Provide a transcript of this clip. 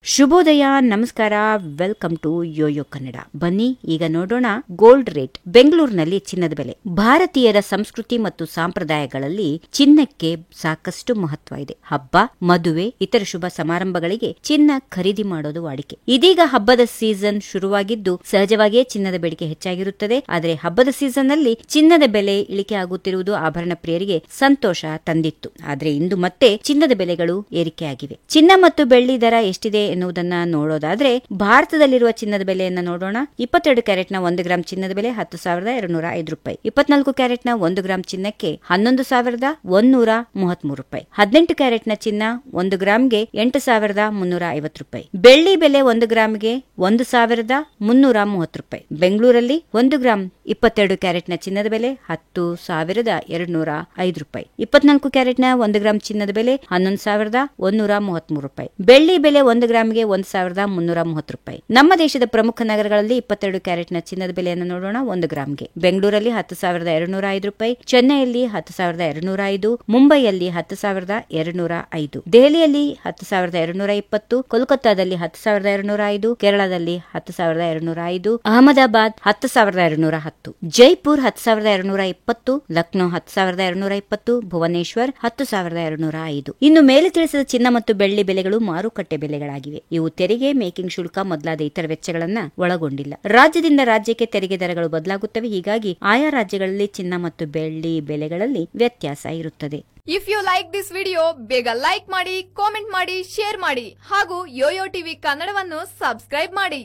ಶುಭೋದಯ, ನಮಸ್ಕಾರ, welcome to Yoyo Kannada. ಬನ್ನಿ ಈಗ ನೋಡೋಣ ಗೋಲ್ಡ್ ರೇಟ್. ಬೆಂಗಳೂರಿನಲ್ಲಿ ಚಿನ್ನದ ಬೆಲೆ. ಭಾರತೀಯರ ಸಂಸ್ಕೃತಿ ಮತ್ತು ಸಂಪ್ರದಾಯಗಳಲ್ಲಿ ಚಿನ್ನಕ್ಕೆ ಸಾಕಷ್ಟು ಮಹತ್ವ ಇದೆ. ಹಬ್ಬ, ಮದುವೆ, ಇತರ ಶುಭ ಸಮಾರಂಭಗಳಿಗೆ ಚಿನ್ನ ಖರೀದಿ ಮಾಡೋದು ವಾಡಿಕೆ. ಇದೀಗ ಹಬ್ಬದ ಸೀಸನ್ ಶುರುವಾಗಿದ್ದು ಸಹಜವಾಗಿಯೇ ಚಿನ್ನದ ಬೇಡಿಕೆ ಹೆಚ್ಚಾಗಿರುತ್ತದೆ. ಆದರೆ ಹಬ್ಬದ ಸೀಸನ್ ನಲ್ಲಿ ಚಿನ್ನದ ಬೆಲೆ ಇಳಿಕೆ ಆಗುತ್ತಿರುವುದು ಆಭರಣ ಪ್ರಿಯರಿಗೆ ಸಂತೋಷ ತಂದಿತ್ತು. ಆದರೆ ಇಂದು ಮತ್ತೆ ಚಿನ್ನದ ಬೆಲೆಗಳು ಏರಿಕೆಯಾಗಿವೆ. ಚಿನ್ನ ಮತ್ತು ಬೆಳ್ಳಿ ದರ ಎಷ್ಟಿದೆ ಎನ್ನುವುದನ್ನ ನೋಡೋದಾದ್ರೆ ಭಾರತದಲ್ಲಿರುವ ಚಿನ್ನದ ಬೆಲೆಯನ್ನ ನೋಡೋಣ. 22 ಕ್ಯಾರೆಟ್ನ 1 ಗ್ರಾಂ ಚಿನ್ನದ ಬೆಲೆ 10,205 ರೂಪಾಯಿ. 24 ಕ್ಯಾರೆಟ್ನ 1 ಗ್ರಾಂ ಚಿನ್ನಕ್ಕೆ 11,133 ರೂಪಾಯಿ. 18 ಕ್ಯಾರೆಟ್ನ ಚಿನ್ನ 1 ಗ್ರಾಂಗೆ 8,350 ರೂಪಾಯಿ. ಬೆಳ್ಳಿ ಬೆಲೆ 1 ಗ್ರಾಂಗೆ 1,330 ರೂಪಾಯಿ. ಬೆಂಗಳೂರಲ್ಲಿ 1 ಗ್ರಾಂ 22 ಕ್ಯಾರೆಟ್ನ ಚಿನ್ನದ ಬೆಲೆ 10,205 ರೂಪಾಯಿ. 24 ಕ್ಯಾರೆಟ್ನ 1 ಗ್ರಾಂ ಚಿನ್ನದ ಬೆಲೆ 11,133 ರೂಪಾಯಿ. ಬೆಳ್ಳಿ ಬೆಲೆ 1 ಗ್ರಾಂಗೆ 1,330 ರೂಪಾಯಿ. ನಮ್ಮ ದೇಶದ ಪ್ರಮುಖ ನಗರಗಳಲ್ಲಿ 22 ಕ್ಯಾರೆಟ್ನ ಚಿನ್ನದ ಬೆಲೆಯನ್ನು ನೋಡೋಣ. 1 ಗ್ರಾಂಗೆ ಬೆಂಗಳೂರಲ್ಲಿ 10,205 ರೂಪಾಯಿ, ಚೆನ್ನೈಯಲ್ಲಿ 10,205, ಮುಂಬೈಯಲ್ಲಿ 10,205, ದೆಹಲಿಯಲ್ಲಿ 10,220, ಕೋಲ್ಕತ್ತಾದಲ್ಲಿ 10,205, ಕೇರಳದಲ್ಲಿ 10,205, ಅಹಮದಾಬಾದ್ 10,210, ಜೈಪುರ್ 10,220, ಲಕ್ನೋ 10,220, ಭುವನೇಶ್ವರ್ 10,205. ಇನ್ನು ಮೇಲೆ ತಿಳಿಸಿದ ಚಿನ್ನ ಮತ್ತು ಬೆಳ್ಳಿ ಬೆಲೆಗಳು ಮಾರುಕಟ್ಟೆ ಬೆಲೆಗಳಾಗಿವೆ. ಇವು ತೆರಿಗೆ, ಮೇಕಿಂಗ್ ಶುಲ್ಕ ಮೊದಲಾದ ಇತರ ವೆಚ್ಚಗಳನ್ನ ಒಳಗೊಂಡಿಲ್ಲ. ರಾಜ್ಯದಿಂದ ರಾಜ್ಯಕ್ಕೆ ತೆರಿಗೆ ದರಗಳು ಬದಲಾಗುತ್ತವೆ. ಹೀಗಾಗಿ ಆಯಾ ರಾಜ್ಯಗಳಲ್ಲಿ ಚಿನ್ನ ಮತ್ತು ಬೆಳ್ಳಿ ಬೆಲೆಗಳಲ್ಲಿ ವ್ಯತ್ಯಾಸ ಇರುತ್ತದೆ. If you like this video, ಬೇಗ ಲೈಕ್ ಮಾಡಿ, ಕಾಮೆಂಟ್ ಮಾಡಿ, ಶೇರ್ ಮಾಡಿ ಹಾಗೂ ಯೋಯೋ ಟಿವಿ ಕನ್ನಡವನ್ನು ಸಬ್ಸ್ಕ್ರೈಬ್ ಮಾಡಿ.